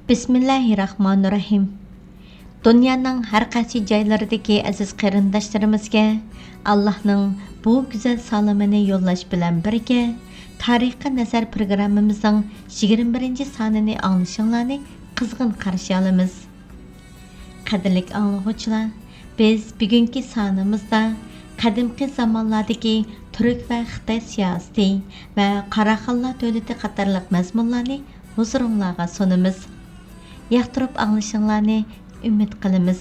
Bismillahirrahmanirrahim. Dünyanın hər qaysı joylaridagi aziz qarindoshlarimizga Allohning bu go'zal salomini yo'llash bilan birga Tarixga nazar programmamizning 21-sonini anglashinglarni qizg'in qarshi olamiz. Qadrli anglag'uvchilar, biz bugungi sonimizda qadimgi zamonlardagi Turk va Xitoy siyosati va Qaraxonlar davlati qatorliq mazmunlarni huzuringizga sunamiz. Yaxtırıp anglashinglarni umid qilamiz.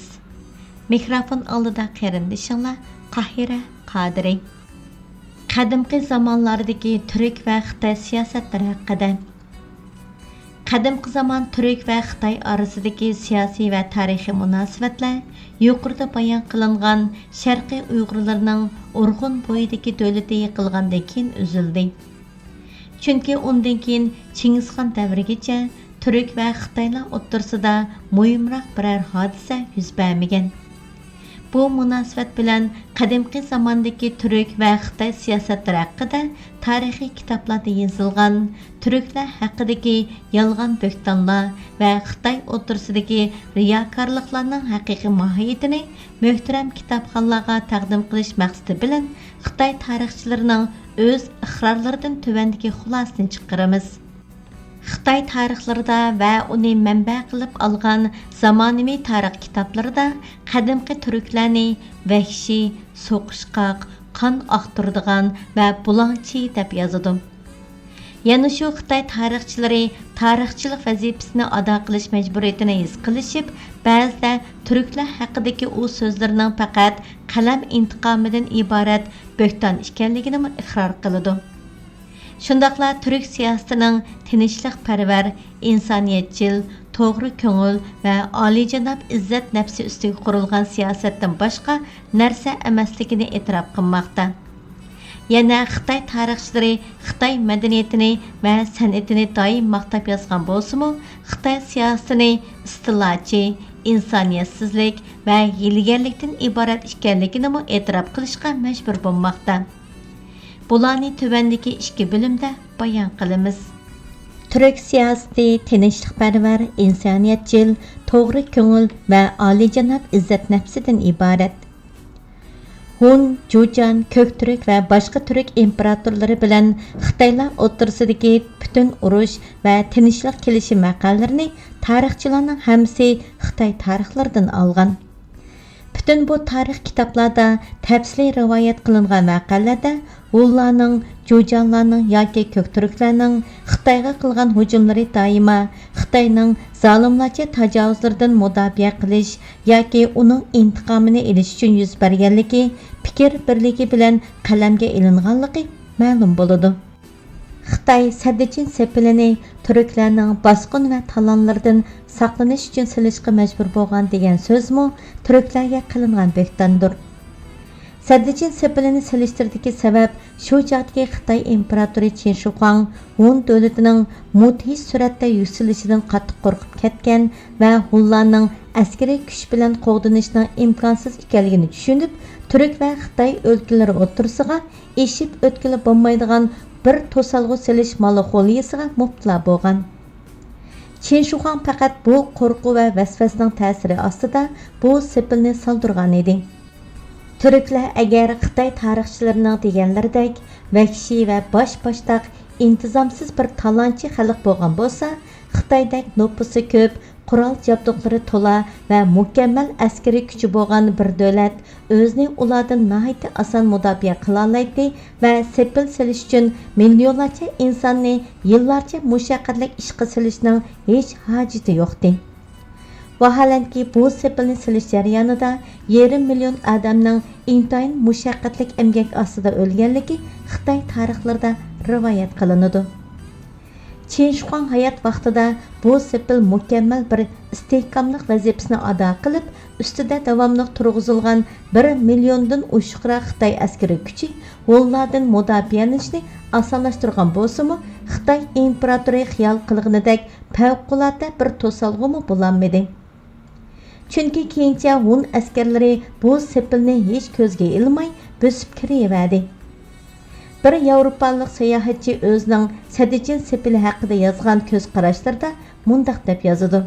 Mikrofon oldida qarindishinglar Qahira Qadiri. Qadimgi zamonlardagi Turk va Xitoy siyosatlari haqida. Qadimgi zaman Turk va Xitoy orasidagi siyosiy va tarixiy munosabatlar yuqorida bayon qilingan Sharqiy Uyg'urlarning Urg'un bo'yidagi davlati yiqilgandan keyin uzildi. Chunki undan keyin Chingizxon davrigacha Turk va Xitoylar o'rtasida muhimroq biror hodisa yuz bermagan. Bu munosabat bilan qadimgi zamondagi Turk va Xitoy siyosatlari haqida tarixiy kitoblarda yozilgan turklar haqidagi yolg'on bo'xtonlar va Xitoy o'rtasidagi riyokorliklarning haqiqiy mohiyatini muhtaram kitobxonlarga taqdim qilish maqsadi bilan Xitoy tarixchilarining o'z iqrorlaridan tuvandagi xulosani chiqaramiz. Xitoy tarixlarida va uni manba qilib olgan zamonaviy tarix kitoblarida qadimgi turklarni vahshiy, so'qishqoq, qon oqtiradigan va bulongchi deb yozadi. Yana shu Xitoy tarixchilari tarixchilik vazifasini ado qilish majburiyatini his qilishib, ba'zida turklar haqidagi u so'zlarning faqat qalam intiqomidan iborat bo'xton ekanligini iqror qiladi. Shundaqla Türk siyosatining tinchlikparvar, insoniyatchil, to'g'ri ko'ngil va oliyjanob izzat nafsi ustiga qurilgan siyosatdan boshqa narsa emasligini e'tirof qilmoqda. Yana Xitoy tarixchilari Xitoy madaniyatini va san'atini doim maqtab yozgan bo'lsa-mu, Xitoy siyosatini istilochi, insoniyatsizlik va hilgarlikdan iborat ekanligini e'tirof qilishga majbur bo'lmoqda. Bularni tuvandagi ikki bo'limda bayon qilamiz. Turk siyosati tinchlikparvar, insoniyatchil, to'g'ri ko'ngil va oliyjanob izzat nafsidan iborat. Hun, Jujan, Ko'kturk va boshqa turk imperatorlari bilan Xitoylar o'rtasidagi butun urush va tinchlik kelishim maqollalarini tarixchilarning hammasi Xitoy tarixlaridan olgan. Bütün bu tarix kitoblarda tafsiliy rivoyat qilingan maqollarda Hunlarning, Jujanlarning yoki Ko'kturklarning Xitoyga qilgan hujumlari doimo Xitoyning zolimlarcha tajovuzlaridan mudofaa qilish yoki uning intiqomini olish uchun yuz berganligi fikr birligi bilan qalamga ilinganligi ma'lum bo'ladi. Xitoy Saddichin sepilini turklarning bosqin va talonlardan saqlanish uchun silishga majbur bo'lgan degan so'zmi turklarga qilingan bo'xtondir. Saddichin sepilini silishtirdagi sabab shu chaqdagi Xitoy imperatori Qin Shi Huang Hun davlatining mudhish suratda yuksilishidan qattiq qo'rqib ketgan va Hunlarning askariy kuch bilan qo'g'dinishning imkonsiz ekanligini tushunib, Turk va Xitoy o'lkalari o'rtasiga eshib o'tkili bo'lmaydigan bir to'salg'u silish monopoliyasiga mubtalo bo'lgan. Qin Shi Huang faqat bu qo'rquv va vasvasning ta'siri ostida bu sepilni soldirgan edi. Turklar agar Xitoy tarixchilarining deganlaridek vahshiy va bosh-boshdoq intizomsiz bir talonchi xalq bo'lgan bo'lsa, Xitoydek nufusi ko'p, qurol jabduqlari to'la va mukammal askariy kuchi bo'lgan bir davlat o'zini ulardan nihoyatda oson mudofaa qila oladi va sepil silish uchun millionlarcha insonni yillarcha mushaqqatli ishga silishning hech hojati yo'qdi. Vaholanki bu sepilni silish jarayonida 1,5 million odamning intayin mushaqqatli emgak ostida o'lganligi Xitoy tarixlarida rivoyat qilinadi. Qin Shi Huang hayot vaqtida bu sepil mukammal bir istehkomlik vazifasini ado qilib, ustida davomli turg'izilgan 1 milliondan oshiqroq Xitoy askariy kuchi Hunlardan mudofaalanishni osonlashtirgan bo'lsa-mu, Xitoy imperatori xiyol qilganidek favqulodda bir to'salg'umi bo'lolmadi. Chunki keyincha Hun askarlari bu sepilni hech ko'zga ilmay bosib kiraverdi. Bir Yevropalik sayohatchi o'zining Saddichin sepili haqida yozgan ko'z qarashlarida mundaq deb yozadi.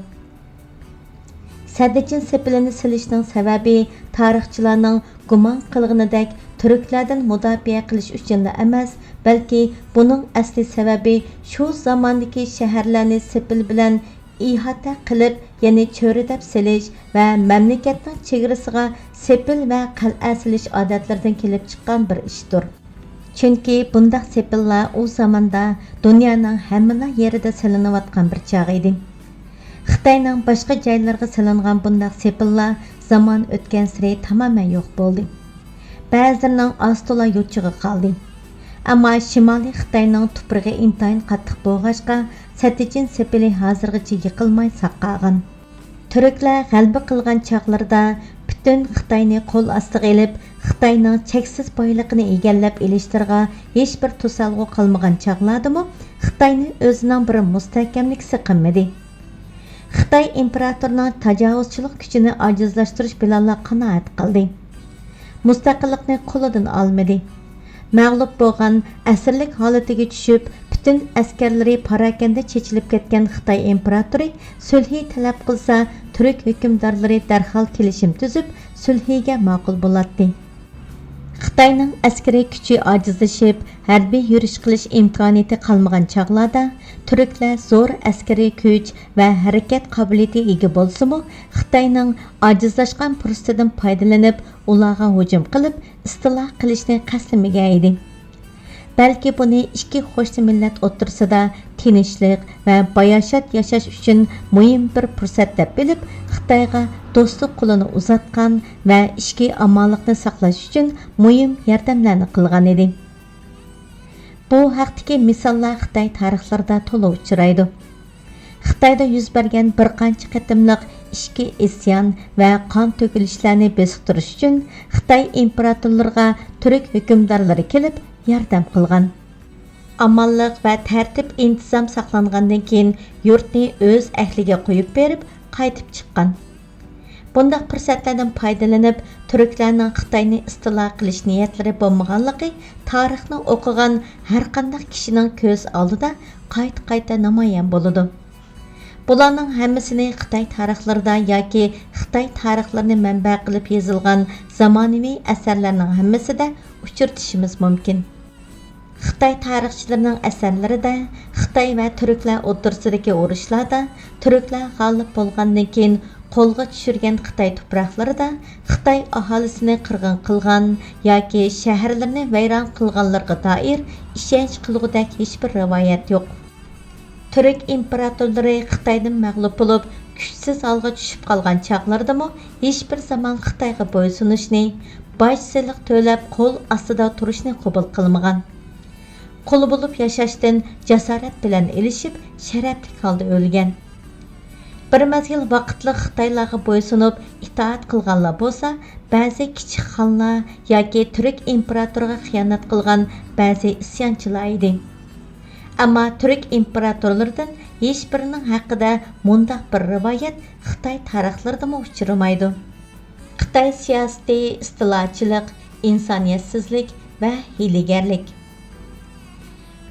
Sadichin sepilini silishning sababi tarixchilarning gumon qilganidek turklardan mudofaa qilish uchun emas, balki buning asli sababi shu zamondagi shaharlarni sepil bilan ihata qilib, ya'ni cho'ridab silish va mamlakatning chegarasiga sepil va qal'a silish odatlaridan kelib chiqqan bir ishdir. Chunki bundaq sepillar u zamonda dunyoning hamma yerida silinayotgan bir chog' edi. Xitoyning boshqa joylarga silingan bundaq sepillar zaman o'tgan sari tamoman yo'q bo'ldi. Ba'zilarining ostola yo'chig'i qoldi. Ammo Shimoliy Xitoyning tuprog'i intayin qattiq bo'lg'achqa, Sadichin sepili hozirgacha yiqilmay saqlagan. Turklar g'alaba qilgan chaqlarda butun Xitoyni qo'l ostiga olib, Xitoyning cheksiz boyligini egallab elishtirga hech bir to'salg'u qilmagan chaqlardimi, Xitoyni o'zining bir mustahkamligi qilmadi. Xitoy imperatorining tajovuzchilik kuchini ojizlashtirish bilan qanoat qildi. Mustaqillikni qo'lidan olmadi. Mag'lub bo'lgan asirlik holatiga tushib, butun askarlari parakanda chechilib ketgan Xitoy imperatori sulhiy talab qilsa, turk hukmdorlari darhol kelishim tuzib, sulhiga ma'qul bo'ladi. Xitoyning askariy kuchi ojizlashib, harbiy yurish qilish imkoniyati qolmagan chog'larda turklar zo'r askariy kuch va harakat qobiliyatiga ega bo'lsa-mu, Xitoyning ojizlashgan fursatidan foydalanib, ularga hujum qilib, istilo qilishni qasdlamagan edi. Balki buni ikki qo'shni millat o'rtasida tinchlik va bayoshat yashash uchun muhim bir fursat deb bilib, Xitoyga do'stlik qo'lini uzatgan va ichki omonlikni saqlash uchun muhim yordamlarni qilgan edi. Bu haqdagi misollar Xitoy tarixlarida to'la uchraydi. Xitoyda yuz bergan bir qancha qatimliq ichki isyon va qon to'kilishlarni besiqtirish uchun Xitoy imperatorlariga turk hukmdorlari kelib yordam qilgan. Amonlik va tartib intizom saqlangandan keyin yurtni o'z ahliga qo'yib berib, qaytib chiqqan. Bundaq fursatlardan foydalanib, turklarning Xitoyni istilo qilish niyatlari bo'lmaganligi tarixni o'qigan har qanday kishining ko'z oldida qayta namoyon bo'ladi. Bularning hammasini Xitoy tarixlarida yoki Xitoy tarixlarini manba qilib yozilgan zamonaviy asarlarning hammasida uchratishimiz mumkin. Xitoy tarixchilarining asarlarida Xitoy va turklar o'rtasidagi urushlarda turklar g'olib bo'lgandan keyin qo'lga tushirgan Xitoy tuproqlarida Xitoy aholisini qirg'in qilgan yoki shaharlarni vayron qilganlarga doir ishonch qilgudek hech bir rivoyat yo'q. Turk imperatorlari Xitoydan mag'lub bo'lib, kuchsiz holga tushib qolgan chaqlardimi hech bir zaman Xitoyga bo'ysunishni, boj soliq to'lab qo'l ostida turishni qabul qilmagan. Qul bo'lib yashashdan jasorat bilan elishib, sharafli holda o'lgan. Bir mazgil vaqtli Xitoylarga bo'ysunib itoat qilganlar bo'lsa, ba'zi kichik xonlar yoki turk imperatoriga xiyonat qilgan ba'zi isyonchilar edi. Ammo turk imperatorlaridan hech birining haqida mundaq bir rivoyat Xitoy tarixlarida uchramaydi. Xitoy siyosati istilochilik, insoniyatsizlik va hiylagarlik.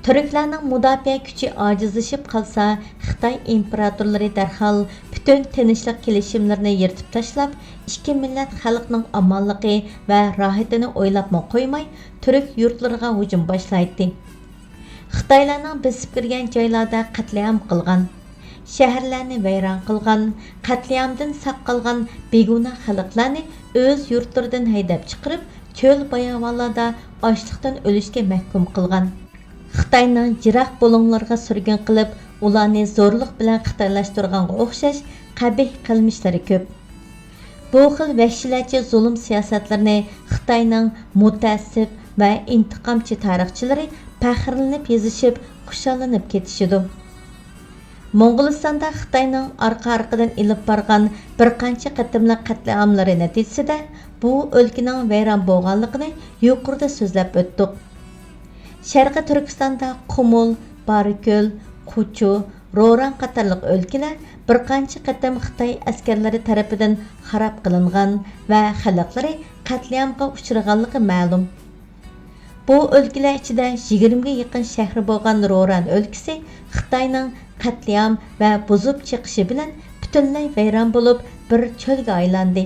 Turklarning mudofaa kuchi ojizlashib qolsa, Xitoy imperatorlari darhol butun tinchlik kelishimlarini yirtib tashlab, ikki millat xalqning omonligi va rohatini o'ylabmi qo'ymay, turk yurtlariga hujum boshlaydi. Xitoylarning besib kirgan joylarda qatliam qilgan, shaharlarni vayron qilgan, qatliamdan saq qolgan begona xalqlarni o'z yurtlaridan haydab chiqarib, cho'l bayovonlarda ochliqdan o'lishga mahkum qilgan. Xitoyning jiroq bo'lonlarga surgun qilib, ularni zo'rlik bilan xitoylashtirganga o'xshash qabih qilmishlari ko'p. Bu xil vahshiylarcha zulm siyosatlarini Xitoyning mutaassib va intiqomchi tarixchilari faxrlanib yozishib, xushallanib ketishidi. Mo'g'ulistonda Xitoyning orqa-orqadan ilib borgan bir qancha qatimliq qatliamlari natijasida bu o'lkaning vayron bo'lganligini yuqorida so'zlab o'tdik. Sharqiy Turkistonda Qumul, Bariko'l, Quchu, Ro'ran qatorliq o'lkalar bir qancha qatim Xitoy askarlari tarafidan xarob qilingan va xalqlari qatliamga uchraganligi ma'lum. Bu o'lkalar ichida 20 ga yaqin shahri bo'lgan Ro'ran o'lkasi Xitoyning qatliam va buzib chiqishi bilan butunlay vayron bo'lib bir cho'lga aylandi.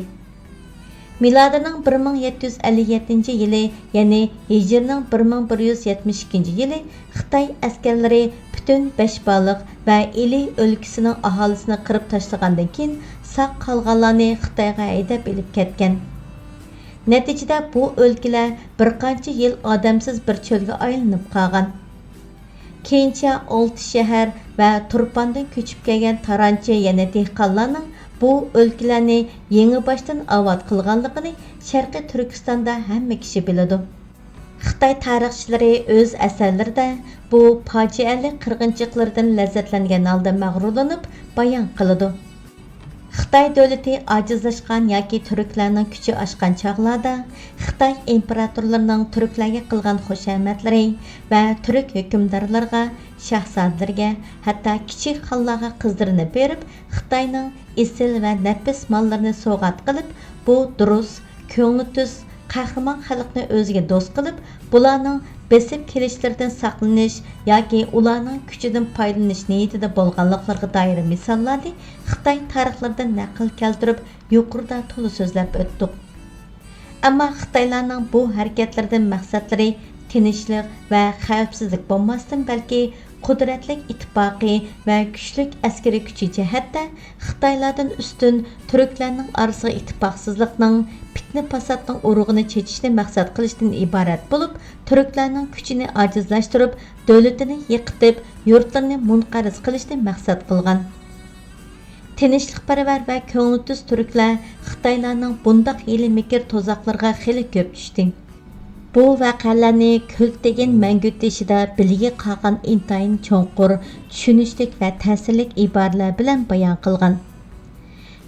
Miladining 1757 yili, ya'ni Hijrining 1172 yili Xitoy askarlari butun Beshbaliq va Ili o'lkasining aholisini qirib tashlagandan keyin saq qolganlarni Xitoyga haydab elib ketgan. Natijada bu o'lkalar bir qancha yil odamsiz bir cho'lga aylanib qolgan. Keyincha 6 shahar va Turpandan ko'chib kelgan taranchi yana dehqonlarning bu o'lkalarni yangi boshdan obod qilganligini Sharqiy Turkistonda hamma kishi biladi. Xitoy tarixchilari o'z asarlarida bu fojiali qirg'inchiliklardan lazzatlangan holda mag'rurlanib bayon qiladi. Xitoy davlati ojizlashgan yoki turklarning kuchi oshgan chog'larda Xitoy imperatorlarining turklarga qilgan xushomatlari va turk hukmdorlarga, shahzodalarga, hatto kichik xonlarga qizlarini berib, Xitoyning esil va nafis mollarini sovg'at qilib, bu durust, ko'ngli tuz, qahramon xalqni o'ziga do'st qilib, bularning besib kelishlaridan saqlanish yoki ularning kuchidan foydalanish niyatida bo'lganliklariga doir misollarni Xitoy tarixlaridan naql keltirib, yuqorida to'la so'zlab o'tdik. Ammo Xitoylarning bu harakatlaridan maqsadlari tinchlik va xavfsizlik bo'lmasdan, balki qudratli ittifoqi va kuchli askariy kuchi jihatda Xitoylardan ustun turklarning orasiga ittifoqsizlikning fitna fasodning urug'ini chechishni maqsad qilishdan iborat bo'lib, turklarning kuchini ojizlashtirib, davlatini yiqitib, yurtlarini munqariz qilishni maqsad qilgan. Tinchlikparvar va ko'ngilsiz turklar Xitoylarning bundoq hiyla mikr to'zoqlarga xili ko'p tushdi. Bu vaqalarni ko'ktegan mangutishida bilgi qolgan intayin cho'nqur, tushunishlik va ta'sirlik iboralar bilan bayon qilgan.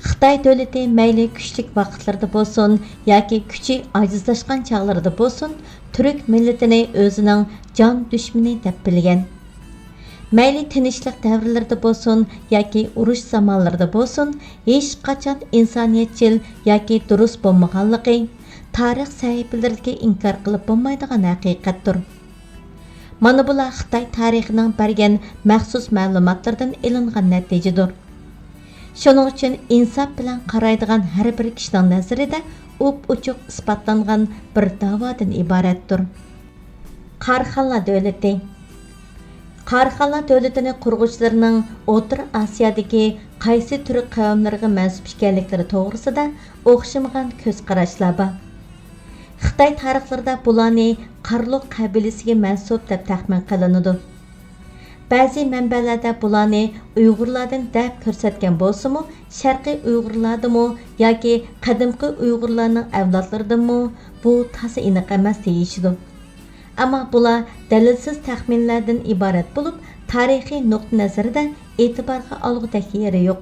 Xitoy davlati mayli kuchlik vaqtlarda bo'lsin yoki kuchi ojizlashgan chog'larida bo'lsin, turk millatini o'zining jon dushmani deb bilgan. Mayli tinchlik davrlarida bo'lsin yoki urush zamonlarida bo'lsin, hech qachon insoniyatchil yoki durust bo'lmaganligi tarix sahifalaridagi inkor qilib bo'lmaydigan haqiqatdir. Mana bular Xitoy tarixining bergan maxsus ma'lumotlardan ilingan natijadir. Shuning uchun insof bilan qaraydigan har bir kishining nazarida up-uchuq isbotlangan bir da'vodan iboratdir. Qarxonlar davlati. Qarxonlar davlatini qurg'uvchilarining O'rta Osiyodagi qaysi turk qavmlariga mansub ekanliklari to'g'risida o'xshamagan ko'z qarashlar bor. Xitoy tarixlarida bularni Qarluq qabilasiga mansub deb taxmin qilinadi. Ba'zi manbalarda bularni Uyg'urlardan deb ko'rsatgan bo'lsa-mu, Sharqiy Uyg'urlardimi yoki qadimgi Uyg'urlarning avlodlaridami bu to'sa aniq emas deyishdi. Ammo bular dalilsiz taxminlardan iborat bo'lib, tarixiy nuqta nazarida e'tiborga olgudek yeri yo'q.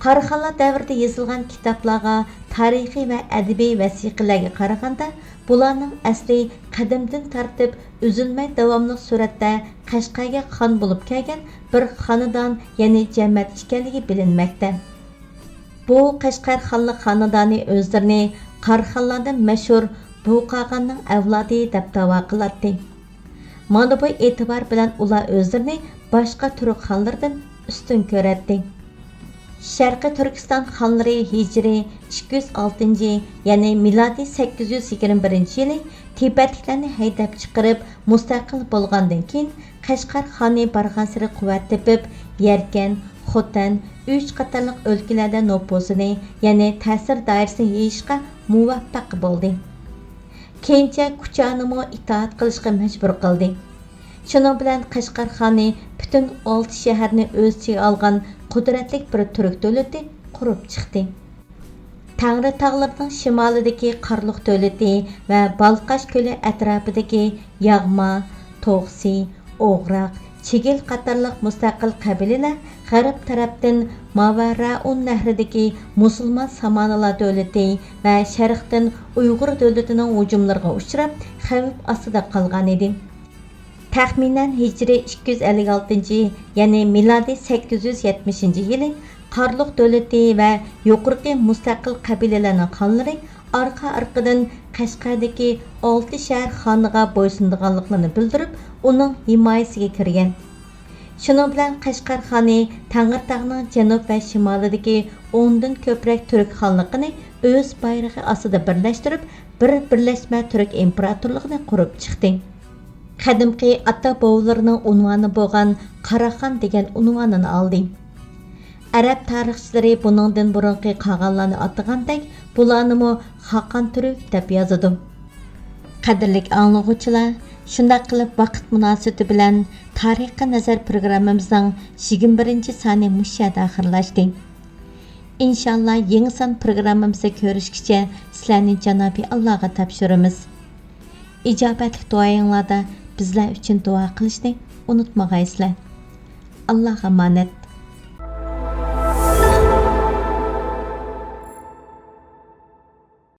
Qarxonlar davrida yozilgan kitoblarga, tarixiy va adabiy vasiqalarga qaraganda, bularning asli qadimdan tartib uzilmay davomli suratda Qashqarga xon bo'lib kelgan bir xonadon, ya'ni jamiyat ekanligi bilinmoqda. Bu Qashqar xonlik xonadoni o'zlarini Qarxonlardan mashhur Buqag'anning avlodi deb da'vo qiladi. Mana bu e'tibor bilan ular o'zlarini boshqa turk xonlardan ustun ko'radi. Sharqiy Turkiston xonlari Hijri 206, ya'ni milodiy 821 yili Tibetliklarni haydab chiqarib mustaqil bo'lgandan keyin Qashqar xoni bargan sari quvvat tepib, Yarkan, Xotan, 3 qatorliq o'lkalarda nopusini, ya'ni ta'sir doirasini yeyishga muvaffaq bo'ldi. Keyincha Kuchanimi itoat qilishga majbur qildi. Shuning bilan Qashqar xoni butun 6 shaharni o'z ichiga olgan qudratli bir turk davlati qurib chiqdi. Tangri tog'larining shimolidagi Qarluq davlati va Balqash ko'li atrofidagi Yag'ma, To'g'si, O'g'raq, Chigil qatorliq mustaqil qabilalar g'arb tarafdan Mavaraun nahridagi musulmon Samanalar davlati va sharqdan Uyg'ur davlatining hujumlariga uchrab, xavf ostida qolgan edi. Taxminan Hijri 256, ya'ni milodiy 870 yili Qarluq davlati va yuqorqi mustaqil qabilalarning xonlari orqa-orqadan Qashqardagi 6 shahar xoniga bo'ysundiganliklarini bildirib, uning himoyasiga kirgan. Şunun bilan Qashqar xoni Tangirtağning janub va shimolidagi 10 dan ko'proq turk xonligini o'z bayrog'i ostida birlashtirib, bir birlashma turk imperatorligini qurib chiqdi. Qadimgi ata-bobolarning unvoni bo'lgan Qaraxon degan unvonini oldi. Arab tarixchilari buningdan burungi qag'onlarni atagandek, bularni Xaqon Turk deb yozadi. Qadrlik anglag'uvchilar, shunday qilib vaqt munosabati bilan Tarixga nazar programmamizning 21-soni mushada oxirlashdi. İnşallah yeni son programmamızda görüşkice sizlerni Cenab-ı Allah'a tapşırımız. İcabetlik duayınlarda bizler için dua kılışni unutmag'aysizlar. Allah'a emanet.